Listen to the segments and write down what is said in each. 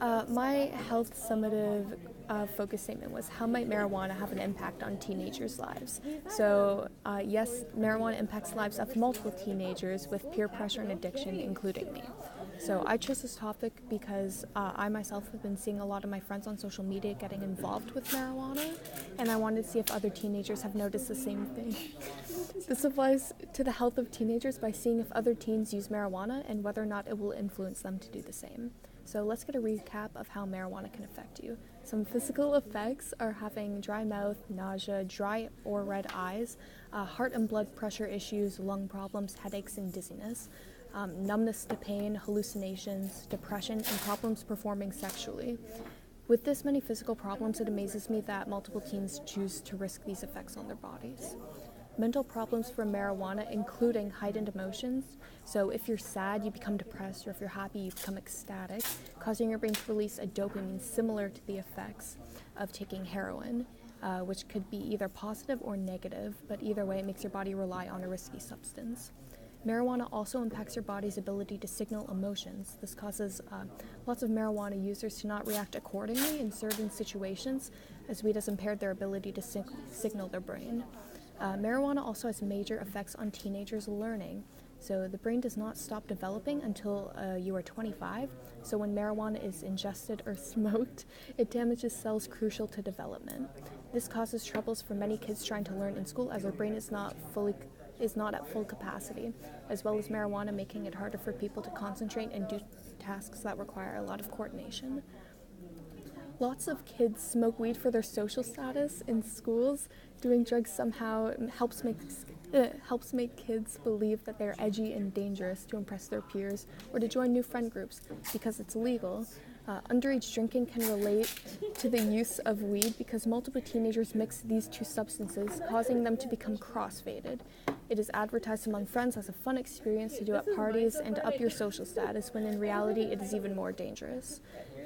My health summative focus statement was, how might marijuana have an impact on teenagers' lives? So, yes, marijuana impacts the lives of multiple teenagers with peer pressure and addiction, including me. So I chose this topic because I myself have been seeing a lot of my friends on social media getting involved with marijuana, and I wanted to see if other teenagers have noticed the same thing. This applies to the health of teenagers by seeing if other teens use marijuana and whether or not it will influence them to do the same. So let's get a recap of how marijuana can affect you. Some physical effects are having dry mouth, nausea, dry or red eyes, heart and blood pressure issues, lung problems, headaches, and dizziness, numbness to pain, hallucinations, depression, and problems performing sexually. With this many physical problems, it amazes me that multiple teens choose to risk these effects on their bodies. Mental problems from marijuana, including heightened emotions. So if you're sad, you become depressed, or if you're happy, you become ecstatic, causing your brain to release a dopamine similar to the effects of taking heroin, which could be either positive or negative, but either way, it makes your body rely on a risky substance. Marijuana also impacts your body's ability to signal emotions. This causes lots of marijuana users to not react accordingly in certain situations, as weed has impaired their ability to signal their brain. Marijuana also has major effects on teenagers' learning. So the brain does not stop developing until you are 25. So when marijuana is ingested or smoked, it damages cells crucial to development. This causes troubles for many kids trying to learn in school, as their brain is not at full capacity, as well as marijuana making it harder for people to concentrate and do tasks that require a lot of coordination. Lots of kids smoke weed for their social status in schools. Doing drugs somehow helps make kids believe that they're edgy and dangerous to impress their peers or to join new friend groups because it's legal. Underage drinking can relate to the use of weed because multiple teenagers mix these two substances, causing them to become cross-faded. It is advertised among friends as a fun experience to do at parties and to up your social status, when in reality it is even more dangerous.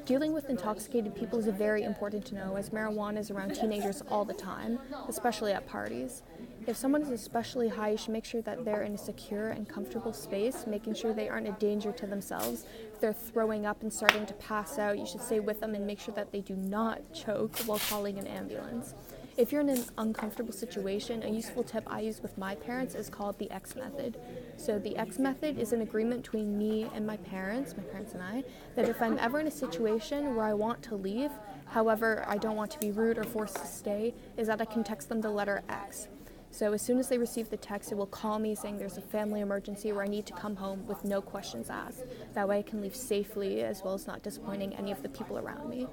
Dealing with intoxicated people is very important to know, as marijuana is around teenagers all the time, especially at parties. If someone is especially high, you should make sure that they're in a secure and comfortable space, making sure they aren't a danger to themselves. If they're throwing up and starting to pass out, you should stay with them and make sure that they do not choke while calling an ambulance. If you're in an uncomfortable situation, a useful tip I use with my parents is called the X method. So the X method is an agreement between me and my parents and I, that if I'm ever in a situation where I want to leave, however, I don't want to be rude or forced to stay, is that I can text them the letter X. So as soon as they receive the text, it will call me saying there's a family emergency where I need to come home with no questions asked. That way I can leave safely, as well as not disappointing any of the people around me.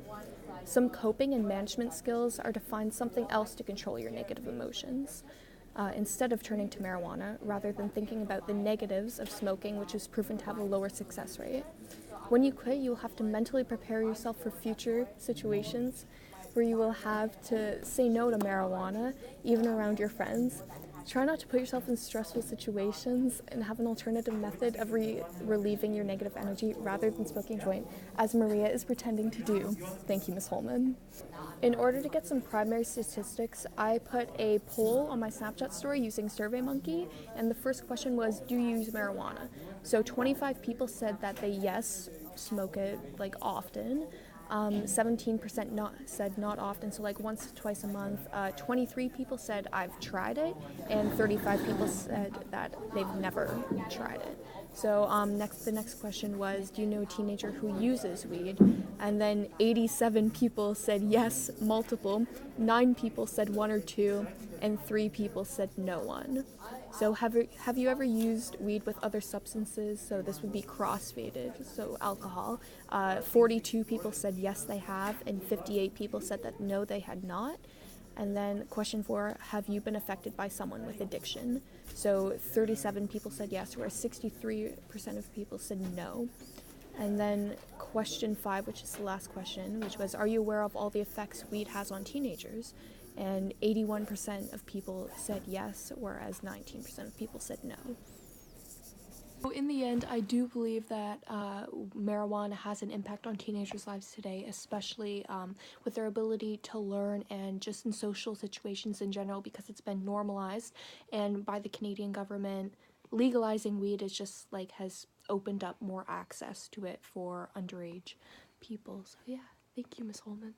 Some coping and management skills are to find something else to control your negative emotions. Instead of turning to marijuana, rather than thinking about the negatives of smoking, which is proven to have a lower success rate. When you quit, you'll have to mentally prepare yourself for future situations where you will have to say no to marijuana, even around your friends. Try not to put yourself in stressful situations and have an alternative method of relieving your negative energy rather than smoking a joint, as Maria is pretending to do. Thank you, Ms. Holman. In order to get some primary statistics, I put a poll on my Snapchat story using SurveyMonkey, and the first question was, do you use marijuana? So 25 people said that they smoke it often. 17% said not often, so once, twice a month. 23 people said I've tried it, and 35 people said that they've never tried it. So the next question was, do you know a teenager who uses weed? And then 87 people said yes, multiple. 9 people said 1 or 2, and 3 people said no one. So have you ever used weed with other substances? So this would be cross-faded, so alcohol. 42 people said yes, they have, and 58 people said that no, they had not. And then question 4, have you been affected by someone with addiction? So 37 people said yes, whereas 63% of people said no. And then question 5, which is the last question, which was, are you aware of all the effects weed has on teenagers? And 81% of people said yes, whereas 19% of people said no. So in the end, I do believe that marijuana has an impact on teenagers' lives today, especially with their ability to learn and just in social situations in general, because it's been normalized, and by the Canadian government, legalizing weed is just has opened up more access to it for underage people. So yeah, thank you, Miss Holman.